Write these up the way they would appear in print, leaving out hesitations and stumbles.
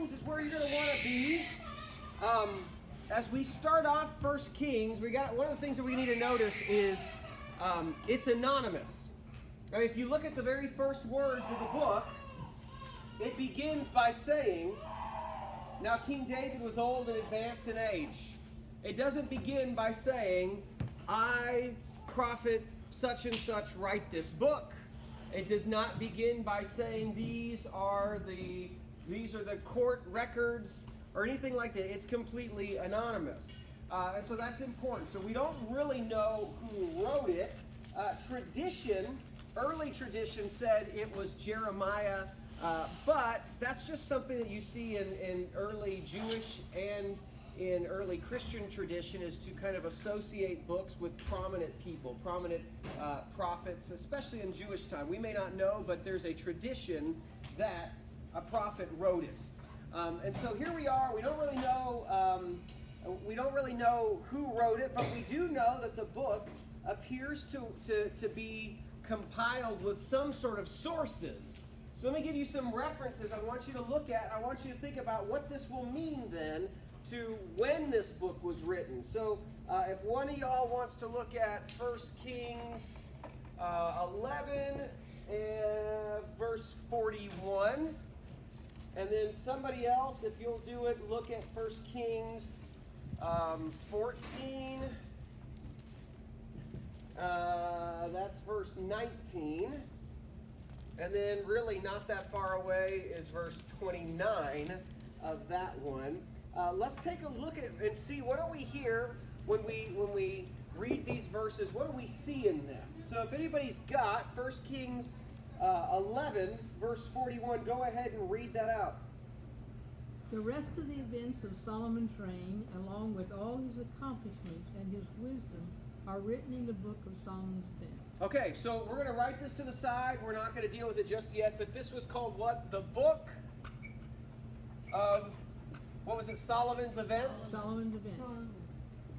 Kings is where you're going to want to be. As we start off First Kings, we got one of the things that we need to notice is it's anonymous. I mean, if you look at the very first words of the book, it begins by saying, "Now King David was old and advanced in age." It doesn't begin by saying, "I, prophet such and such, write this book." It does not begin by saying these are the court records or anything like that. It's completely anonymous. And so that's important. So we don't really know who wrote it. Early tradition said it was Jeremiah, but that's just something that you see in early Jewish and in early Christian tradition, is to kind of associate books with prominent people, prominent prophets, especially in Jewish time. We may not know, but there's a tradition that a prophet wrote it. And so here we are. We don't really know who wrote it, but we do know that the book appears to be compiled with some sort of sources. So let me give you some references I want you to look at. I want you to think about what this will mean then to when this book was written. So if one of y'all wants to look at 1 Kings 11 verse 41, and then somebody else, if you'll do it, look at 1 Kings 14, that's verse 19, and then really not that far away is verse 29 of that one. Let's take a look at and see, what do we hear when we read these verses? What do we see in them? So if anybody's got 1 Kings 11 verse 41, go ahead and read that out. The rest of the events of Solomon's reign, along with all his accomplishments and his wisdom, are written in the book of Solomon's events. Okay, so we're going to write this to the side. We're not going to deal with it just yet, but this was called what? The book of, what was it, Solomon's events? Solomon's events.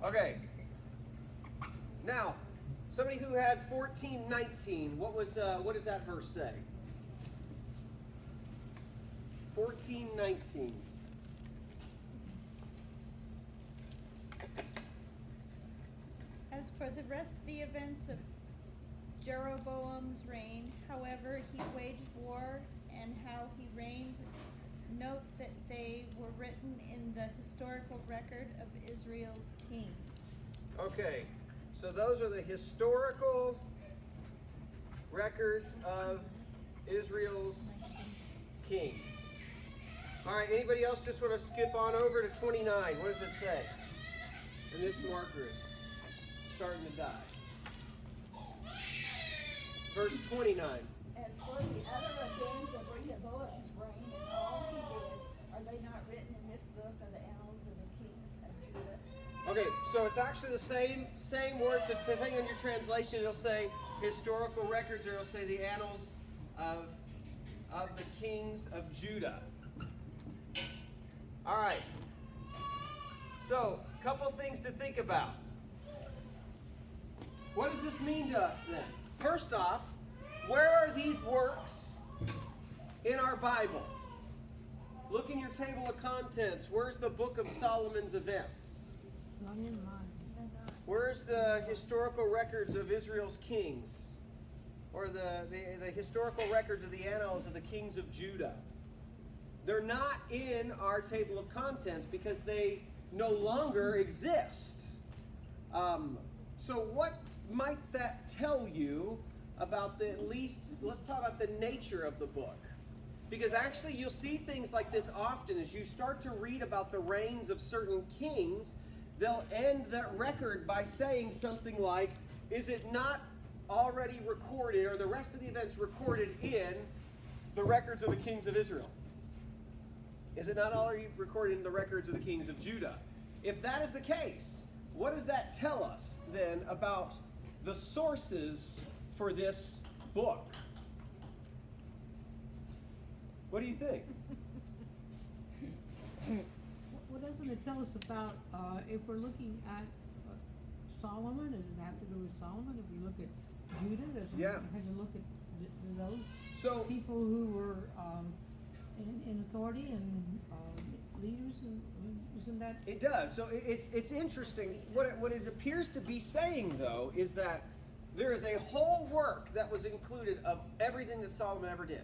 Okay. Now, somebody who had 14:19, what does that verse say? 14:19. As for the rest of the events of Jeroboam's reign, however he waged war and how he reigned, note that they were written in the historical record of Israel's kings. Okay, so those are the historical records of Israel's kings. All right, anybody else just want to skip on over to 29? What does it say? And this marker is starting to die. Verse 29. As for the other events of Rehoboam's reign and all he did, are they not written in this book of the annals of the kings of Judah? Okay, so it's actually the same words. Depending on your translation, it'll say historical records, or it'll say the annals of the kings of Judah. All right. So, a couple things to think about. What does this mean to us then? First off, where are these works in our Bible? Look in your table of contents. Where's the book of Solomon's events? Not in mine. Where's the historical records of Israel's kings? Or the historical records of the annals of the kings of Judah? They're not in our table of contents because they no longer exist. So what might that tell you about let's talk about the nature of the book. Because actually you'll see things like this often. As you start to read about the reigns of certain kings, they'll end that record by saying something like, is it not already recorded, or the rest of the events recorded in the records of the kings of Israel? Is it not already recorded in the records of the kings of Judah? If that is the case, what does that tell us then about the sources for this book? What do you think? What doesn't it tell us about, if we're looking at Solomon, does it have to do with Solomon? If we look at Judah, does it have to look at those So, people who were in authority and leaders, and isn't that? It does. So it's interesting. What it appears to be saying, though, is that there is a whole work that was included of everything that Solomon ever did.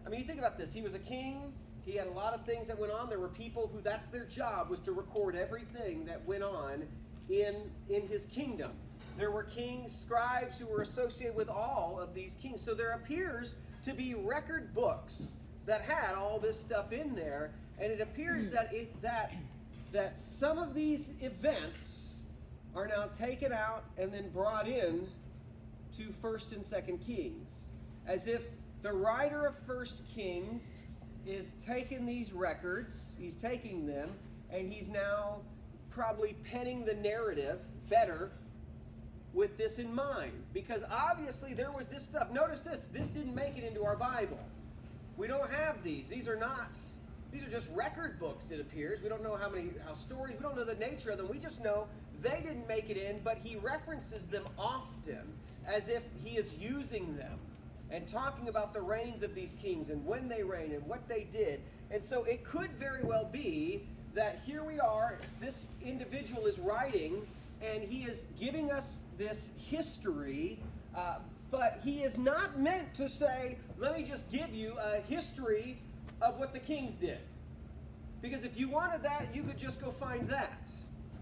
I mean, you think about this. He was a king. He had a lot of things that went on. There were people who that's their job, was to record everything that went on in his kingdom. There were kings, scribes who were associated with all of these kings. So there appears to be record books that had all this stuff in there, and it appears that some of these events are now taken out and then brought in to 1st and 2nd Kings, as if the writer of 1st Kings is taking these records, he's taking them, and he's now probably penning the narrative better with this in mind. Because obviously there was this stuff. Notice this didn't make it into our Bible. We don't have these. These are just record books, it appears. We don't know how stories, we don't know the nature of them. We just know they didn't make it in, but he references them often as if he is using them and talking about the reigns of these kings and when they reigned and what they did. And so it could very well be that here we are, this individual is writing, and he is giving us this history, but he is not meant to say, let me just give you a history of what the kings did. Because if you wanted that, you could just go find that.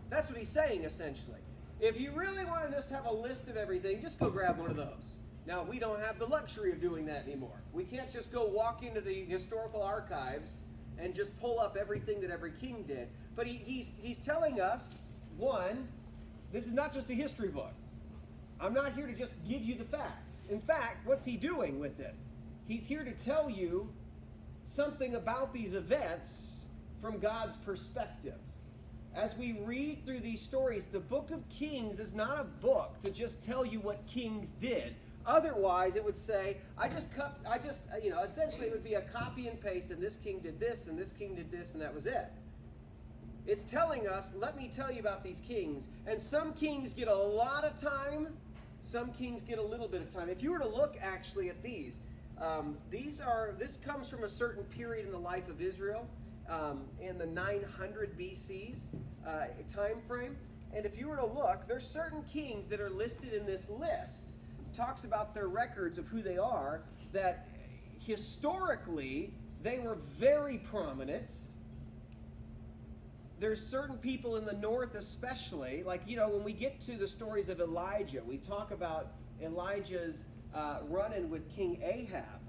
That's what he's saying, essentially. If you really want to just have a list of everything, just go grab one of those. Now, we don't have the luxury of doing that anymore. We can't just go walk into the historical archives and just pull up everything that every king did. But he's telling us, one, this is not just a history book. I'm not here to just give you the facts. In fact, what's he doing with it? He's here to tell you something about these events from God's perspective. As we read through these stories, the book of Kings is not a book to just tell you what kings did. Otherwise, it would say, essentially it would be a copy and paste, and this king did this, and this king did this, and that was it. It's telling us, let me tell you about these kings. And some kings get a lot of time, some kings get a little bit of time. If you were to look actually at these this comes from a certain period in the life of Israel, in the 900 BC's time frame. And if you were to look, there's certain kings that are listed in this list. It talks about their records of who they are, that historically they were very prominent. There's certain people in the north especially, like, when we get to the stories of Elijah, we talk about Elijah's run-in with King Ahab.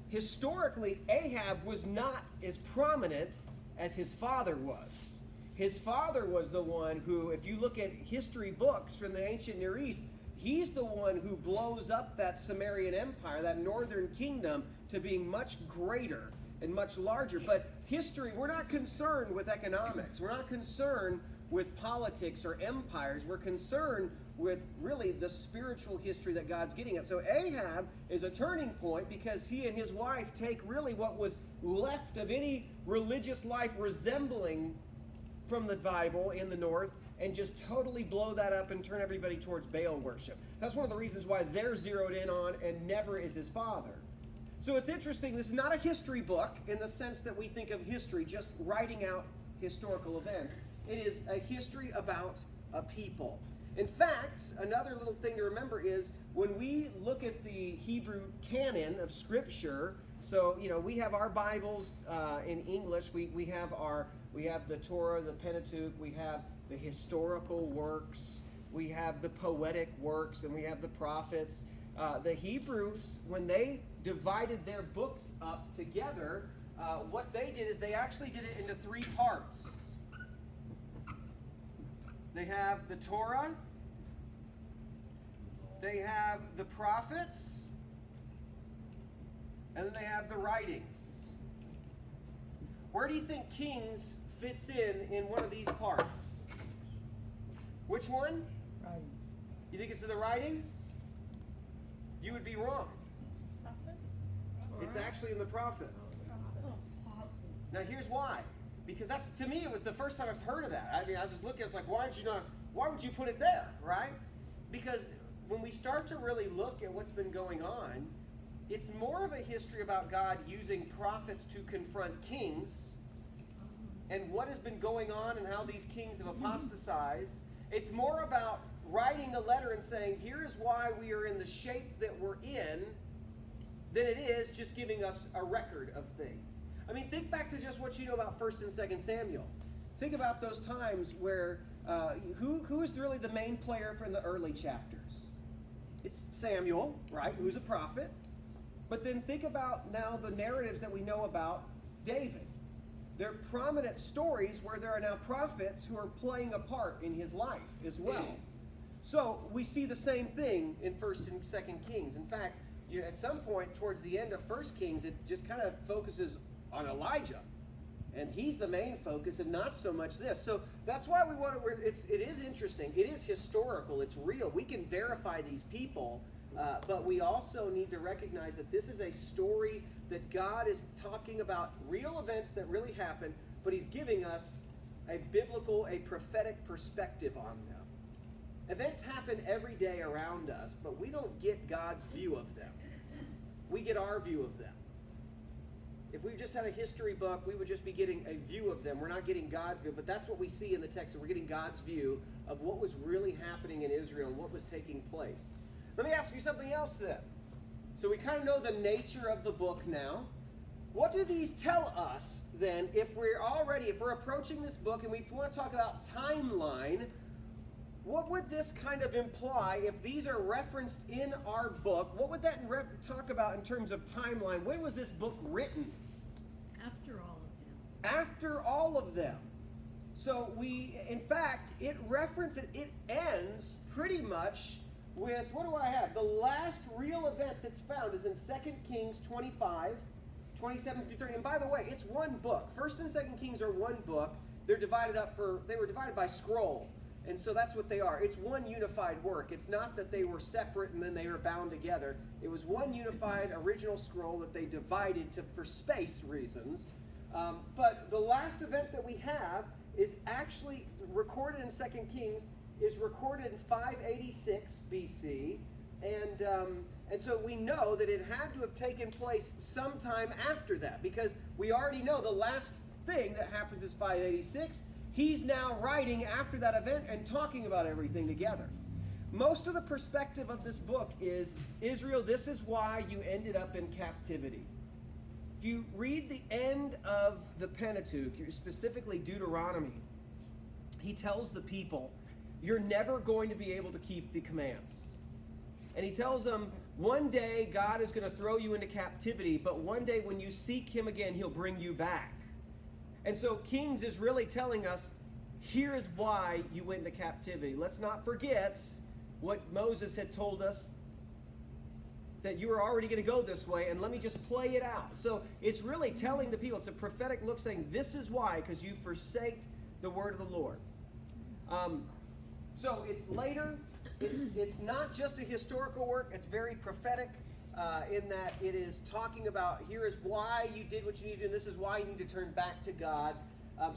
Historically, Ahab was not as prominent as his father was. His father was the one who, if you look at history books from the ancient Near East, he's the one who blows up that Sumerian empire, that northern kingdom, to being much greater and much larger. But history, we're not concerned with economics. We're not concerned with politics or empires. We're concerned with really the spiritual history that God's getting at. So Ahab is a turning point because he and his wife take really what was left of any religious life resembling from the Bible in the north and just totally blow that up and turn everybody towards Baal worship. That's one of the reasons why they're zeroed in on, and never is his father. So it's interesting, this is not a history book in the sense that we think of history, just writing out historical events. It is a history about a people. In fact, another little thing to remember is when we look at the Hebrew canon of Scripture, so we have our Bibles in English. We have the Torah, the Pentateuch. We have the historical works. We have the poetic works, and we have the prophets. The Hebrews, when they divided their books up together, what they did is they actually did it into 3 parts. They have the Torah, they have the prophets, and then they have the writings. Where do you think Kings fits in one of these parts? Which one? Right. You think it's in the writings? You would be wrong. It's actually in the prophets. Now here's why. Because that's, to me, it was the first time I've heard of that. I mean, I was looking, I was like, why would you put it there, right? Because when we start to really look at what's been going on, It's more of a history about God using prophets to confront kings and what has been going on and how these kings have apostatized. It's more about writing a letter and saying, here is why we are in the shape that we're in, than it is just giving us a record of things. I mean, think back to just what you know about 1st and 2nd Samuel. Think about those times where, who is really the main player from the early chapters? It's Samuel, right, who's a prophet. But then think about now the narratives that we know about David. They're prominent stories where there are now prophets who are playing a part in his life as well. So we see the same thing in 1st and 2nd Kings. In fact, at some point towards the end of 1st Kings, it just kind of focuses on Elijah. And he's the main focus and not so much this. So that's why we want to, it is interesting. It is historical. It's real. We can verify these people. But we also need to recognize that this is a story that God is talking about real events that really happened, but he's giving us a biblical, a prophetic perspective on them. Events happen every day around us, but we don't get God's view of them. We get our view of them. If we just had a history book, we would just be getting a view of them. We're not getting God's view, but that's what we see in the text. We're getting God's view of what was really happening in Israel and what was taking place. Let me ask you something else then. So we kind of know the nature of the book now. What do these tell us then if we're approaching this book and we want to talk about timeline? What would this kind of imply if these are referenced in our book? What would that talk about in terms of timeline? When was this book written? After all of them. After all of them. So in fact, it ends pretty much with, what do I have? The last real event that's found is in 2 Kings 25, 27 through 30. And by the way, it's one book. 1st and 2nd Kings are one book. They were divided by scroll. And so that's what they are. It's one unified work. It's not that they were separate and then they were bound together. It was one unified original scroll that they divided for space reasons. But the last event that we have is actually recorded in 2 Kings, is recorded in 586 BC. And so we know that it had to have taken place sometime after that, because we already know the last thing that happens is 586. He's now writing after that event and talking about everything together. Most of the perspective of this book is, Israel, this is why you ended up in captivity. If you read the end of the Pentateuch, specifically Deuteronomy, he tells the people, you're never going to be able to keep the commands. And he tells them, one day God is going to throw you into captivity, but one day when you seek him again, he'll bring you back. And so Kings is really telling us, here is why you went into captivity. Let's not forget what Moses had told us, that you were already going to go this way, and let me just play it out. So it's really telling the people, it's a prophetic look saying, this is why, because you forsaked the word of the Lord. So it's later. It's not just a historical work. It's very prophetic in that it is talking about, here is why you did what you need to do, and this is why you need to turn back to God.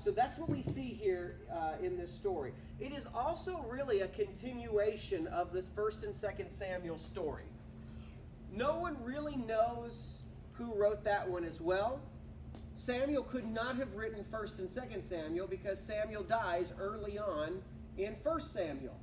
So that's what we see here in this story. It is also really a continuation of this 1st and 2nd Samuel story. No one really knows who wrote that one as well. Samuel could not have written 1st and 2nd Samuel because Samuel dies early on in 1st Samuel.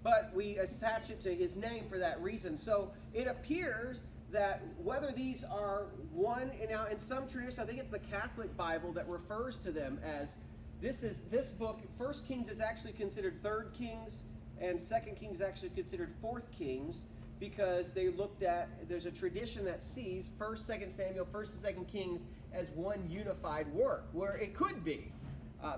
But we attach it to his name for that reason. So it appears that whether these are one, and now in some traditions, I think it's the Catholic Bible that refers to them as, this book, 1st Kings is actually considered 3rd Kings, and 2nd Kings is actually considered 4th Kings, because they looked at, there's a tradition that sees 1st, 2nd Samuel, 1st and 2nd Kings as one unified work, where it could be.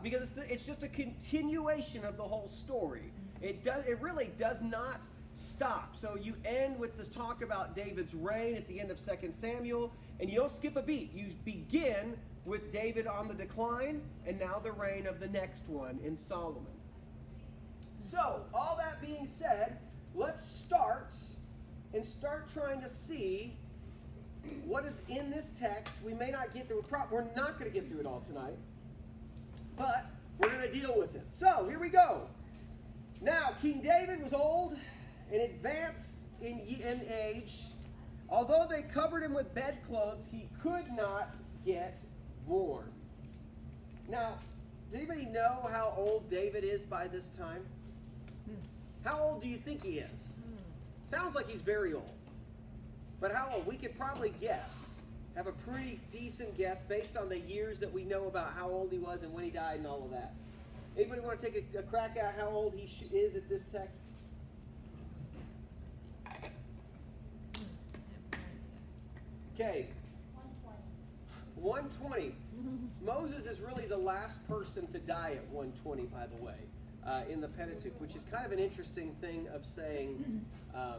Because it's just a continuation of the whole story. It really does not stop. So you end with this talk about David's reign at the end of 2 Samuel, and you don't skip a beat. You begin with David on the decline, and now the reign of the next one in Solomon. So, all that being said, let's start trying to see what is in this text. We may not get through it. We're not going to get through it all tonight, but we're going to deal with it. So, here we go. Now, King David was old and advanced in age, Although they covered him with bedclothes, he could not get warm. Now, does anybody know how old David is by this time? How old do you think he is? Sounds like he's very old. But how old? We could probably guess. Have a pretty decent guess based on the years that we know about how old he was and when he died and all of that. Anybody want to take a crack at how old he is at this text? Okay. 120. Moses is really the last person to die at 120, by the way, in the Pentateuch, which is kind of an interesting thing of saying. I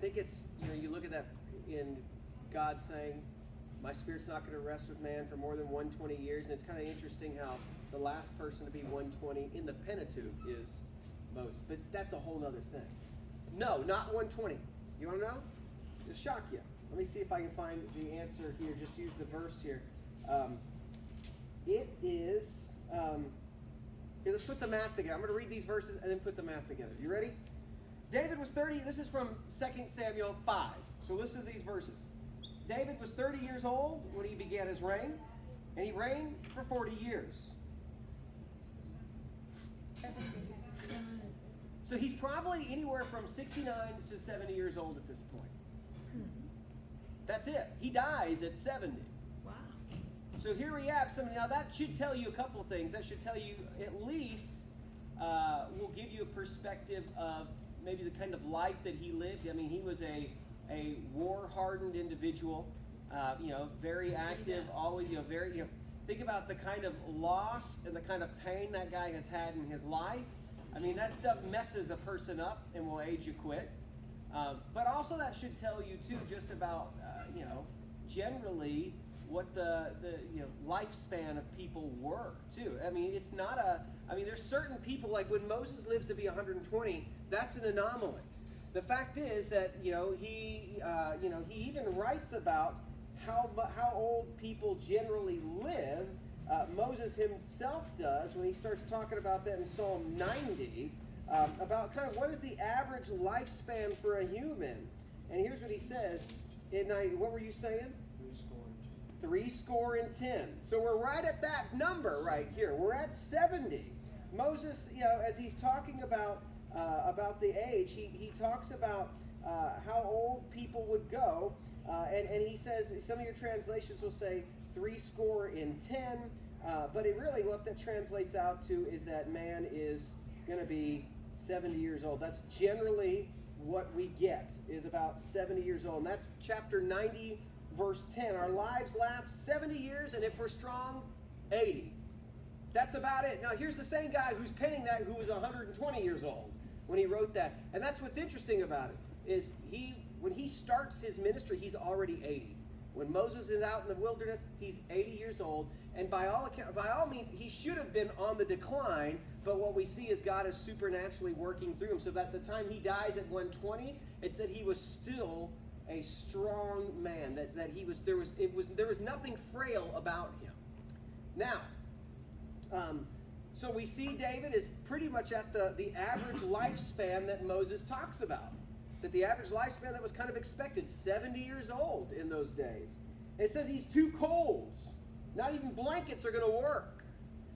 think it's, you look at that in God saying, my spirit's not going to rest with man for more than 120 years. And it's kind of interesting how the last person to be 120 in the Pentateuch is Moses. But that's a whole other thing. No, not 120. You want to know? It'll shock you. Let me see if I can find the answer here. Just use the verse here. It is, here, let's put the math together. I'm going to read these verses and then put the math together. You ready? David was 30. This is from 2 Samuel 5. So listen to these verses. David was 30 years old when he began his reign, and he reigned for 40 years. So he's probably anywhere from 69 to 70 years old at this point. That's it. He dies at 70. Wow. So here we have some. Now that should tell you a couple of things. That should tell you at least, will give you a perspective of maybe the kind of life that he lived. I mean, he was a war-hardened individual, very active, always, very, think about the kind of loss and the kind of pain that guy has had in his life. I mean, that stuff messes a person up and will age you quick. But also that should tell you too, just about, generally what the lifespan of people were too. I mean, it's not there's certain people, like when Moses lives to be 120, that's an anomaly. The fact is that, he even writes about how old people generally live. Moses himself does when he starts talking about that in Psalm 90, about kind of what is the average lifespan for a human. And here's what he says. What were you saying? 70. So we're right at that number right here. We're at 70. Moses, as he's talking about the age, he talks about how old people would go, and he says, some of your translations will say 70, but it really, what that translates out to is that man is going to be 70 years old. That's generally what we get, is about 70 years old. And that's chapter 90, verse 10. Our lives last 70 years, and if we're strong, 80. That's about it. Now, here's the same guy who's penning that, who was 120 years old when he wrote that. And that's what's interesting about it, is when he starts his ministry, he's already 80. When Moses is out in the wilderness, he's 80 years old. And by all means, he should have been on the decline, but what we see is God is supernaturally working through him. So that the time he dies at 120, it said he was still a strong man. That he was there was nothing frail about him. Now, so we see David is pretty much at the average lifespan that Moses talks about. That the average lifespan that was kind of expected, 70 years old in those days. It says he's too cold. Not even blankets are going to work.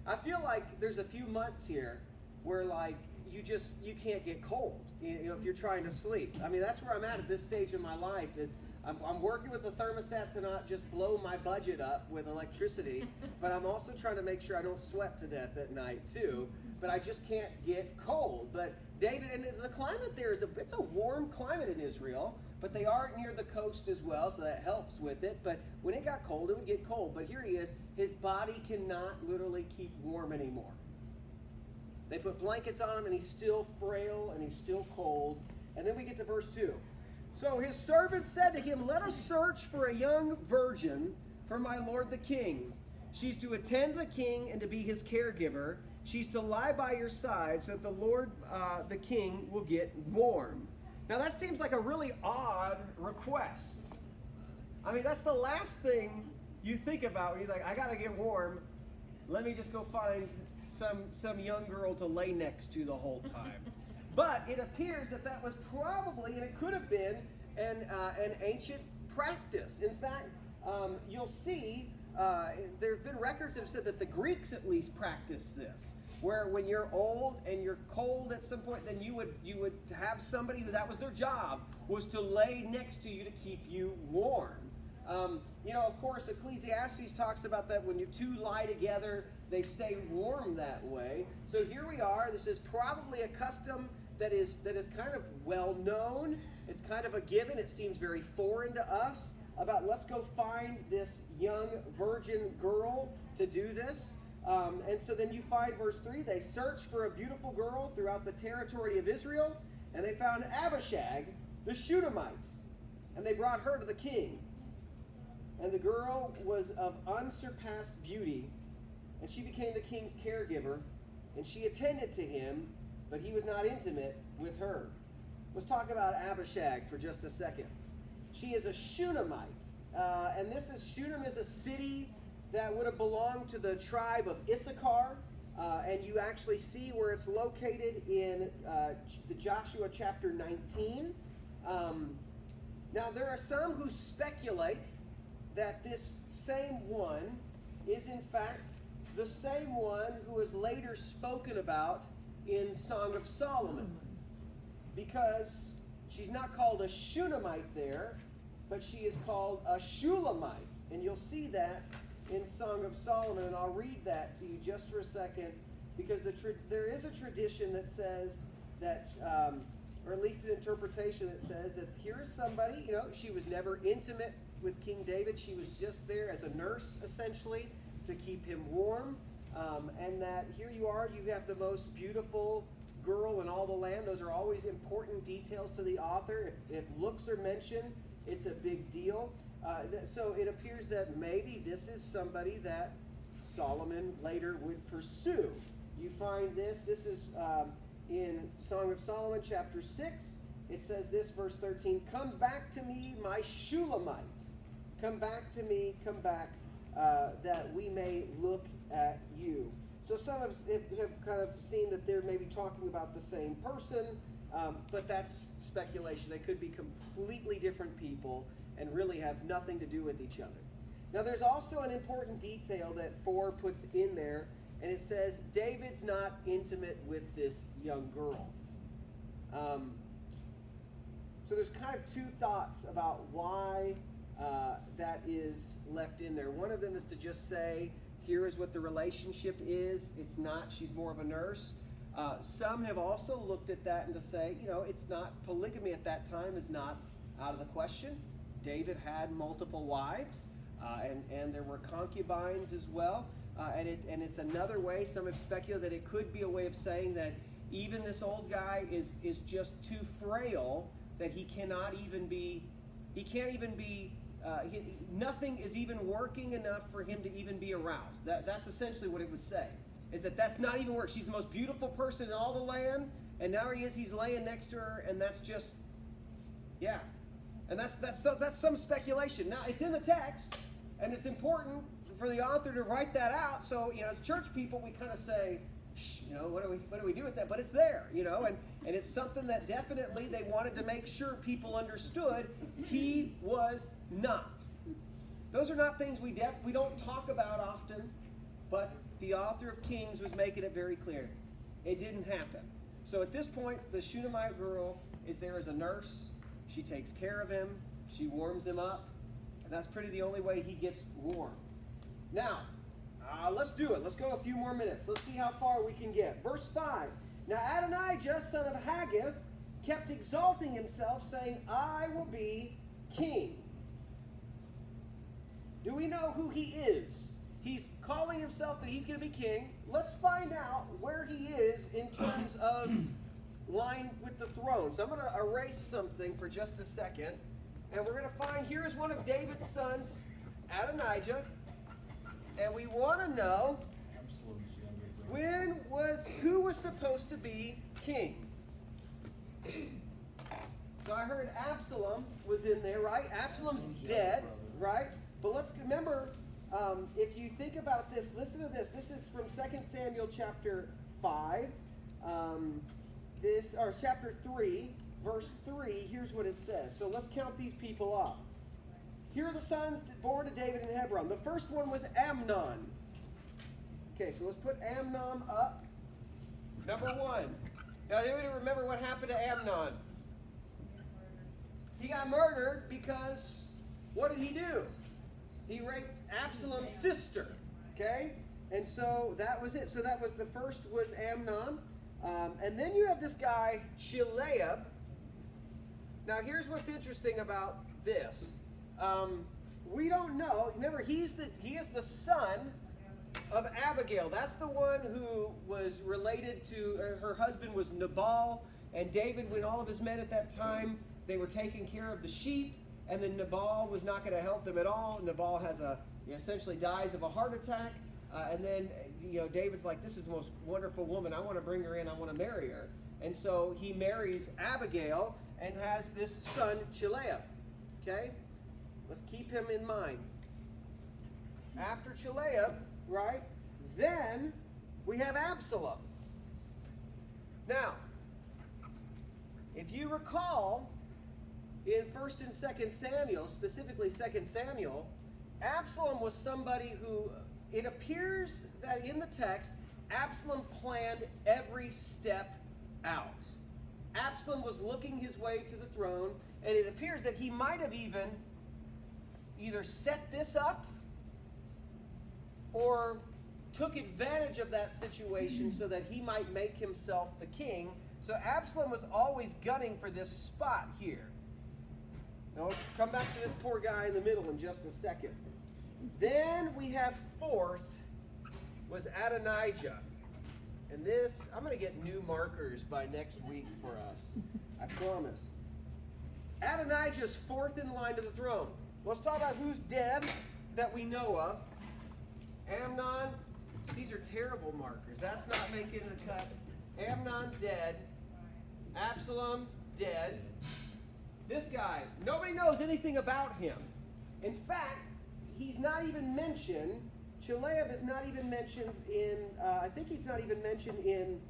I feel like there's a few months here where you can't get cold if you're trying to sleep. I mean, that's where I'm at this stage in my life, is I'm working with the thermostat to not just blow my budget up with electricity, but I'm also trying to make sure I don't sweat to death at night too. But I just can't get cold. But David, and the climate there it's a warm climate in Israel, but they are near the coast as well, so that helps with it. But when it got cold, it would get cold. But here he is, his body cannot literally keep warm anymore. They put blankets on him, and he's still frail, and he's still cold. And then we get to verse 2. So his servants said to him, "Let us search for a young virgin for my lord the king. She's to attend the king and to be his caregiver. She's to lie by your side so that the lord the king will get warm." Now that seems like a really odd request. I mean, that's the last thing you think about when you're like, I gotta get warm. Let me just go find some young girl to lay next to the whole time. But it appears that was probably, and it could have been, and ancient practice. In fact, you'll see there have been records that have said that the Greeks at least practiced this, where when you're old and you're cold at some point, then you would have somebody who that was their job, was to lay next to you to keep you warm. Of course, Ecclesiastes talks about that when you two lie together, they stay warm that way. So here we are. This is probably a custom that is kind of well known. It's kind of a given. It seems very foreign to us. About let's go find this young virgin girl to do this. And so then you find verse 3, they searched for a beautiful girl throughout the territory of Israel, and they found Abishag, the Shunammite, and they brought her to the king. And the girl was of unsurpassed beauty, and she became the king's caregiver, and she attended to him, but he was not intimate with her. Let's talk about Abishag for just a second. She is a Shunammite, and Shunem is a city that would have belonged to the tribe of Issachar, and you actually see where it's located in the Joshua chapter 19. Now there are some who speculate that this same one is in fact the same one who is later spoken about in Song of Solomon, because she's not called a Shunammite there, but she is called a Shulamite, and you'll see that in Song of Solomon, and I'll read that to you just for a second, because there is a tradition that says that, or at least an interpretation that says that here is somebody, she was never intimate with King David. She was just there as a nurse, essentially, to keep him warm, and that here you are, you have the most beautiful girl in all the land. Those are always important details to the author. If looks are mentioned, it's a big deal. So it appears that maybe this is somebody that Solomon later would pursue. You find this is in Song of Solomon chapter 6. It says this, verse 13, "Come back to me, my Shulamite. Come back to me, come back, that we may look at you." So some have kind of seen that they're maybe talking about the same person, but that's speculation. They could be completely different people and really have nothing to do with each other. Now there's also an important detail that 4 puts in there, and it says David's not intimate with this young girl. So there's kind of two thoughts about why that is left in there. One of them is to just say, here is what the relationship is. It's not, she's more of a nurse. Some have also looked at that and to say, it's not, polygamy at that time is not out of the question. David had multiple wives, and there were concubines as well. And it's another way, some have speculated that it could be a way of saying that even this old guy is just too frail that he can't even be, nothing is even working enough for him to even be aroused. That's essentially what it would say, is that's not even work. She's the most beautiful person in all the land, and now he's laying next to her, and that's just, yeah. And that's some speculation. Now, it's in the text, and it's important for the author to write that out. So, as church people, we kind of say, what do we do with that? But it's there, and it's something that definitely they wanted to make sure people understood he was not. Those are not things we don't talk about often, but the author of Kings was making it very clear. It didn't happen. So at this point, the Shunammite girl is there as a nurse. She takes care of him. She warms him up. And that's pretty the only way he gets warm. Now, let's do it. Let's go a few more minutes. Let's see how far we can get. Verse 5. Now Adonijah, son of Haggith, kept exalting himself, saying, I will be king. Do we know who he is? He's calling himself that he's going to be king. Let's find out where he is in terms of line with the throne. So I'm going to erase something for just a second. And we're going to find, here is one of David's sons, Adonijah. And we want to know who was supposed to be king. So I heard Absalom was in there, right? Absalom's dead, right? But let's remember, if you think about this, listen to this. This is from 2 Samuel chapter 5, chapter 3. verse 3, here's what it says. So let's count these people up. Here are the sons born to David in Hebron. The first one was Amnon. Okay, so let's put Amnon up. Number 1. Now, anybody remember what happened to Amnon? He got murdered because, what did he do? He raped Absalom's sister. Okay? And so that was it. So that was the first was Amnon. And then you have this guy, Chileab. Now, here's what's interesting about this. We don't know. Remember, he is the son of Abigail. That's the one who was related to, her husband was Nabal, and David, when all of his men at that time, they were taking care of the sheep, and then Nabal was not going to help them at all. Nabal has essentially dies of a heart attack, and then David's like, this is the most wonderful woman. I want to bring her in. I want to marry her. And so he marries Abigail and has this son, Chileab. Okay? Let's keep him in mind. After Chileab, right, then we have Absalom. Now, if you recall, in 1st and 2nd Samuel, specifically 2nd Samuel, Absalom was somebody who, it appears that in the text, Absalom planned every step out. Absalom was looking his way to the throne, and it appears that he might have either set this up or took advantage of that situation so that he might make himself the king. So Absalom was always gunning for this spot here. Now, we'll come back to this poor guy in the middle in just a second. Then we have 4th was Adonijah. And this, I'm going to get new markers by next week for us. I promise. Adonijah's 4th in line to the throne. Let's talk about who's dead that we know of. Amnon, these are terrible markers. That's not making the cut. Amnon, dead. Absalom, dead. This guy, nobody knows anything about him. In fact, he's not even mentioned. Chileab is not even mentioned in, I think he's not even mentioned in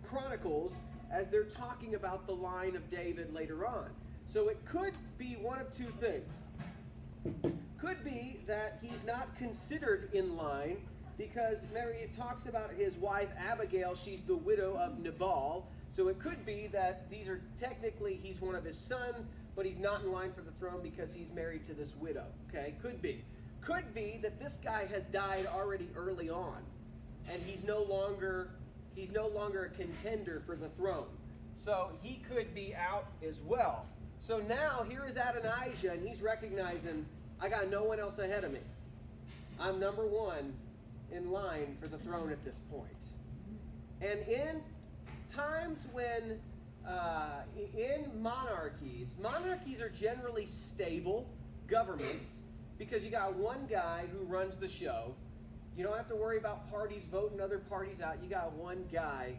Chronicles as they're talking about the line of David later on. So it could be one of two things. Could be that he's not considered in line because, remember, it talks about his wife Abigail. She's the widow of Nabal. So it could be that these are technically, he's one of his sons, but he's not in line for the throne because he's married to this widow. Okay, could be. Could be that this guy has died already early on, and he's no longer a contender for the throne. So he could be out as well. So now here is Adonijah, and he's recognizing, I got no one else ahead of me. I'm number 1 in line for the throne at this point. And in times when, in monarchies are generally stable governments because you got one guy who runs the show. You don't have to worry about parties voting other parties out. You got one guy.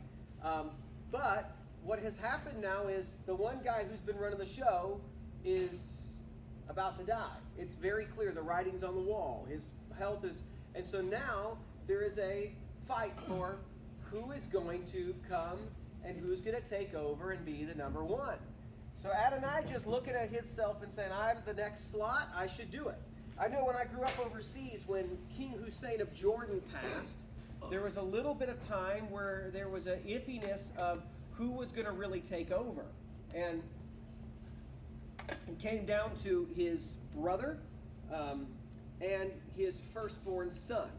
But what has happened now is the one guy who's been running the show is about to die. It's very clear. The writing's on the wall. His health is... And so now there is a fight for who is going to come and who's going to take over and be the number 1. So Adonijah's looking at himself and saying, I'm the next slot. I should do it. I know when I grew up overseas, when King Hussein of Jordan passed, there was a little bit of time where there was an iffiness of who was going to really take over. And it came down to his brother and his firstborn son.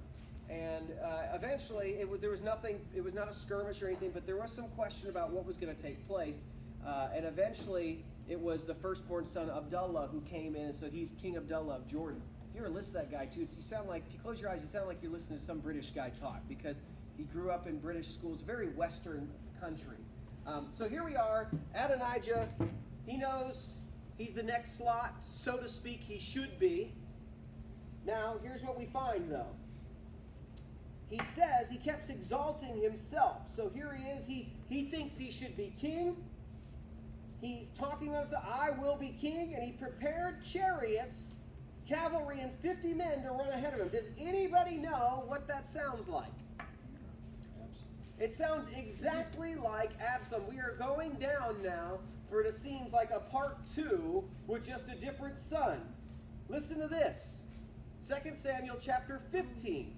And eventually, there was nothing, it was not a skirmish or anything, but there was some question about what was going to take place. And eventually, it was the firstborn son, Abdullah, who came in, and so he's King Abdullah of Jordan. If you ever listen to that guy, too, you sound like, if you close your eyes, you sound like you're listening to some British guy talk, because he grew up in British schools, very Western country. So here we are, Adonijah, he knows he's the next slot, so to speak, he should be. Now, here's what we find, though. He says he kept exalting himself. So here he is, he thinks he should be king. He's talking about himself, I will be king, and he prepared chariots, cavalry, and 50 men to run ahead of him. Does anybody know what that sounds like? It sounds exactly like Absalom. We are going down now for it seems like a part 2 with just a different son. Listen to this. 2 Samuel chapter 15.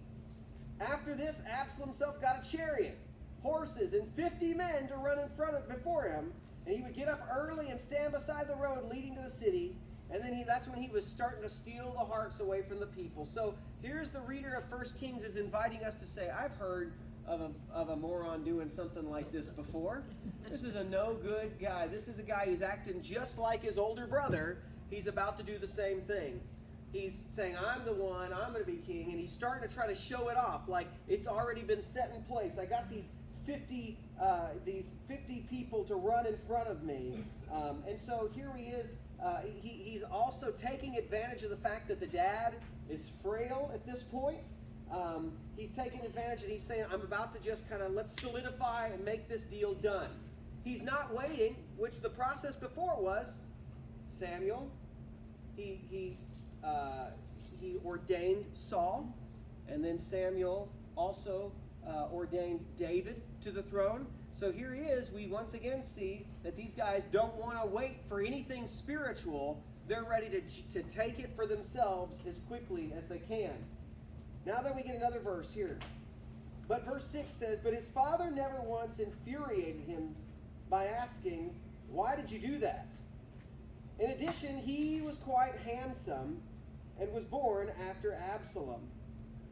After this, Absalom himself got a chariot, horses, and 50 men to run in front of before him. And he would get up early and stand beside the road leading to the city. And then that's when he was starting to steal the hearts away from the people. So here's the reader of 1 Kings is inviting us to say, I've heard of a moron doing something like this before. This is a no good guy. This is a guy who's acting just like his older brother. He's about to do the same thing. He's saying, I'm the one, I'm going to be king. And he's starting to try to show it off like it's already been set in place. I got these 50 people to run in front of me. And so here he is. He's also taking advantage of the fact that the dad is frail at this point. He's taking advantage and he's saying, I'm about to just kind of let's solidify and make this deal done. He's not waiting, which the process before was Samuel. He ordained Saul, and then Samuel also ordained David to the throne. So here he is. We once again see that these guys don't want to wait for anything spiritual. They're ready to take it for themselves as quickly as they can. Now then we get another verse here. But verse 6 says, but his father never once infuriated him by asking, why did you do that? In addition, he was quite handsome and was born after Absalom.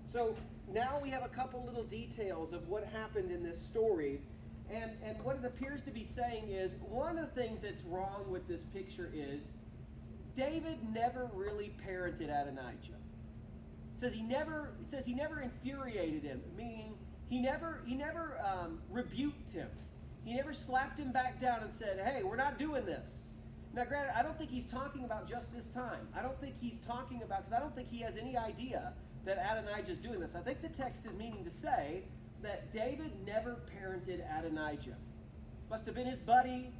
So now we have a couple little details of what happened in this story. And what it appears to be saying is, one of the things that's wrong with this picture is, David never really parented Adonijah. It says he never infuriated him, meaning he never rebuked him. He never slapped him back down and said, hey, we're not doing this. Now, granted, I don't think he's talking about just this time. I don't think he's talking about, because I don't think he has any idea that Adonijah's doing this. I think the text is meaning to say that David never parented Adonijah. Must have been his buddy,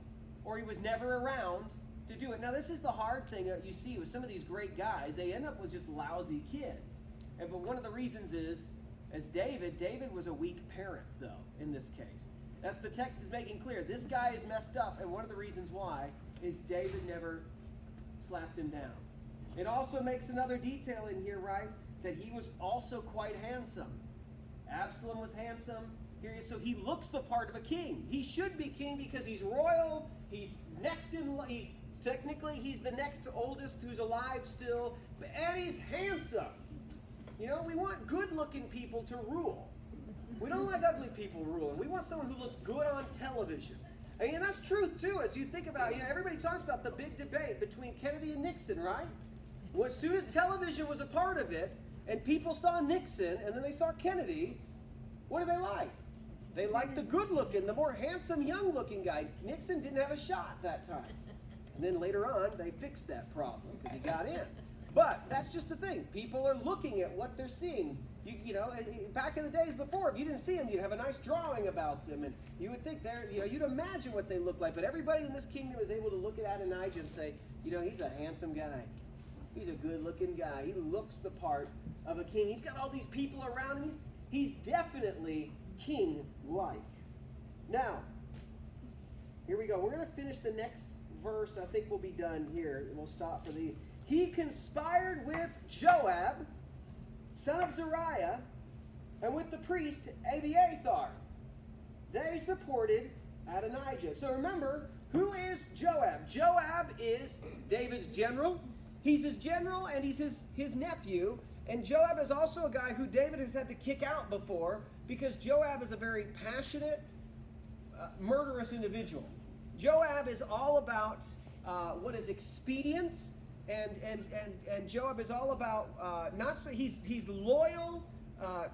or he was never around to do it. Now, this is the hard thing that you see with some of these great guys. They end up with just lousy kids. But one of the reasons is, as David was a weak parent, though, in this case. That's the text is making clear. This guy is messed up, and one of the reasons why is David never slapped him down. It also makes another detail in here, right, that he was also quite handsome. Absalom was handsome. Here, so he looks the part of a king. He should be king because he's royal. He's next in. Technically, he's the next oldest who's alive still, and he's handsome. You know, we want good-looking people to rule. We don't like ugly people ruling. We want someone who looks good on television. And that's truth, too, as you think about, everybody talks about the big debate between Kennedy and Nixon, right? Well, as soon as television was a part of it, and people saw Nixon, and then they saw Kennedy, what do they like? They like the good-looking, the more handsome, young-looking guy. Nixon didn't have a shot that time. And then later on, they fixed that problem because he got in. But that's just the thing. People are looking at what they're seeing. You know, back in the days before, if you didn't see them, you'd have a nice drawing about them, and you would think you'd imagine what they look like. But everybody in this kingdom is able to look at Adonijah and say, he's a handsome guy. He's a good-looking guy. He looks the part of a king. He's got all these people around him. He's definitely king-like. Now, here we go. We're going to finish the next verse. I think we'll be done here, and we'll stop for the... He conspired with Joab, son of Zeruiah, and with the priest Abiathar. They supported Adonijah. So remember, who is Joab? Joab is David's general. He's his general, and he's his nephew. And Joab is also a guy who David has had to kick out before because Joab is a very passionate, murderous individual. Joab is all about what is expedient. And Joab is all about he's loyal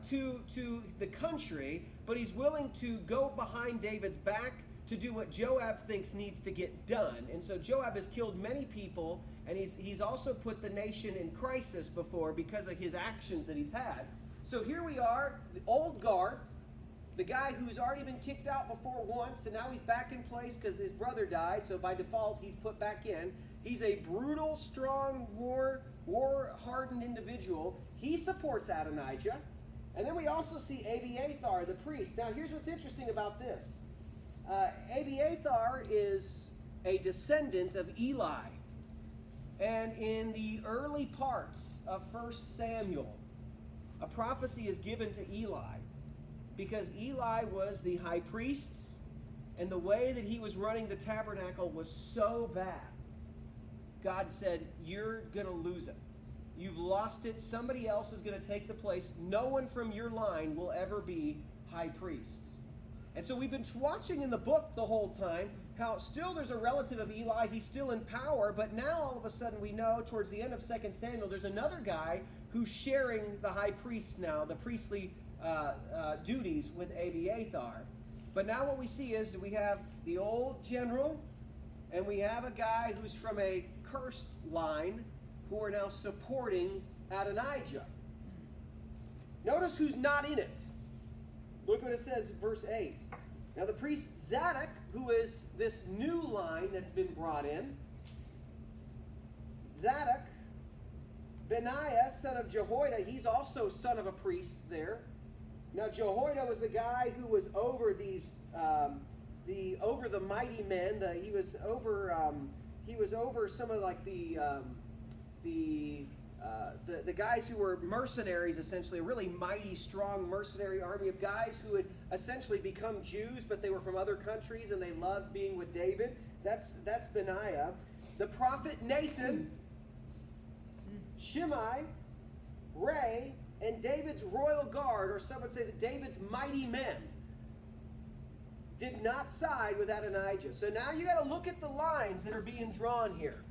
to the country, but he's willing to go behind David's back to do what Joab thinks needs to get done. And so Joab has killed many people, and he's also put the nation in crisis before because of his actions that he's had. So here we are, the old guard, the guy who's already been kicked out before once, and now he's back in place because his brother died, so by default he's put back in. He's a brutal, strong, war-hardened individual. He supports Adonijah. And then we also see Abiathar, the priest. Now, here's what's interesting about this. Abiathar is a descendant of Eli. And in the early parts of 1 Samuel, a prophecy is given to Eli because Eli was the high priest, and the way that he was running the tabernacle was so bad. God said, you're going to lose it. You've lost it. Somebody else is going to take the place. No one from your line will ever be high priest. And so we've been watching in the book the whole time how still there's a relative of Eli. He's still in power, but now all of a sudden we know towards the end of 2 Samuel there's another guy who's sharing the high priest now, the priestly duties with Abiathar. But now what we see is that we have the old general, and we have a guy who's from a cursed line who are now supporting Adonijah. Notice who's not in it. Look what it says, verse 8. Now the priest Zadok, who is this new line that's been brought in, Zadok, Benaiah, son of Jehoiada, he's also son of a priest there. Now Jehoiada was the guy who was over these, over the mighty men. He was over some of like the guys who were mercenaries, essentially, a really mighty, strong mercenary army of guys who had essentially become Jews, but they were from other countries and they loved being with David. That's Benaiah. The prophet Nathan, Shimei, Ray, and David's royal guard, or some would say that David's mighty men, did not side with Adonijah. So now you got to look at the lines that are being drawn here.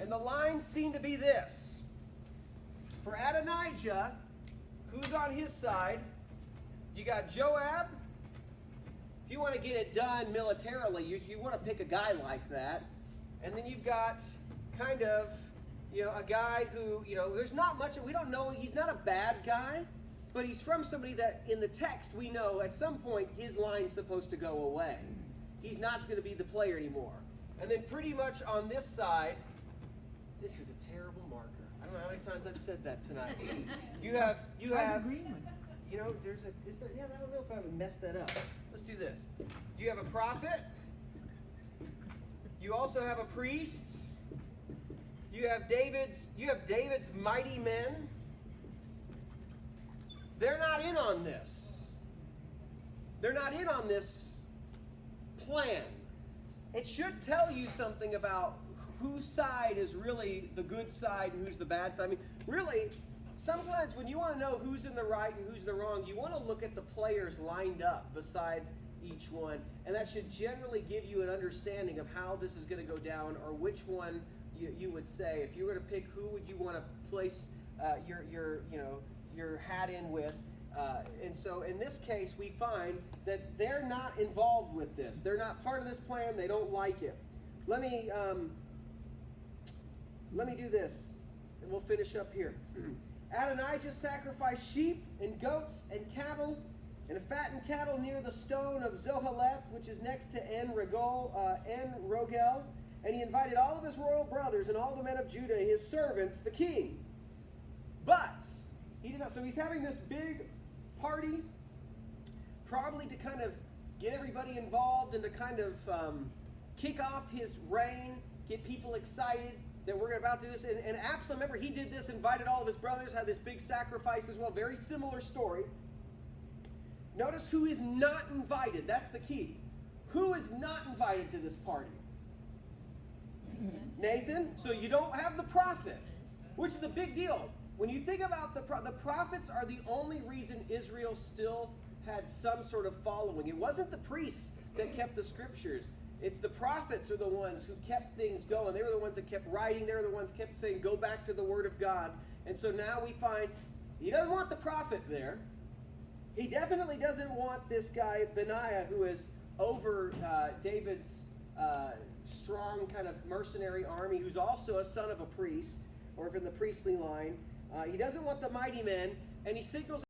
And the lines seem to be this. For Adonijah, who's on his side, you got Joab. If you want to get it done militarily, you want to pick a guy like that. And then you've got kind of, a guy who, there's not much, we don't know, he's not a bad guy, but he's from somebody that in the text we know at some point his line's supposed to go away. He's not going to be the player anymore. And then pretty much on this side, this is a terrible marker. I don't know how many times I've said that tonight. You have, The green one. I don't know if I would mess that up. Let's do this. You have a prophet. You also have a priest. You have David's mighty men. They're not in on this. They're not in on this plan. It should tell you something about whose side is really the good side and who's the bad side. I mean, really, sometimes when you want to know who's in the right and who's in the wrong, you want to look at the players lined up beside each one, and that should generally give you an understanding of how this is going to go down, or which one you would say. If you were to pick who would you want to place your hat in with. And so in this case, we find that they're not involved with this. They're not part of this plan. They don't like it. Let me do this, and we'll finish up here. Adonijah sacrificed sheep and goats and cattle, and fattened cattle near the stone of Zoheleth, which is next to En Rogel. And he invited all of his royal brothers and all the men of Judah, his servants, the king. But he did not. So he's having this big party, probably to kind of get everybody involved and to kind of kick off his reign, get people excited that we're about to do this. And Absalom, remember, he did this, invited all of his brothers, had this big sacrifice as well. Very similar story. Notice who is not invited. That's the key. Who is not invited to this party? Nathan. So you don't have the prophet, which is a big deal. When you think about the prophets are the only reason Israel still had some sort of following. It wasn't the priests that kept the scriptures. It's the prophets are the ones who kept things going. They were the ones that kept writing. They were the ones that kept saying, go back to the word of God. And so now we find he doesn't want the prophet there. He definitely doesn't want this guy, Benaiah, who is over David's strong kind of mercenary army, who's also a son of a priest, or from the priestly line. He doesn't want the mighty men, and he signals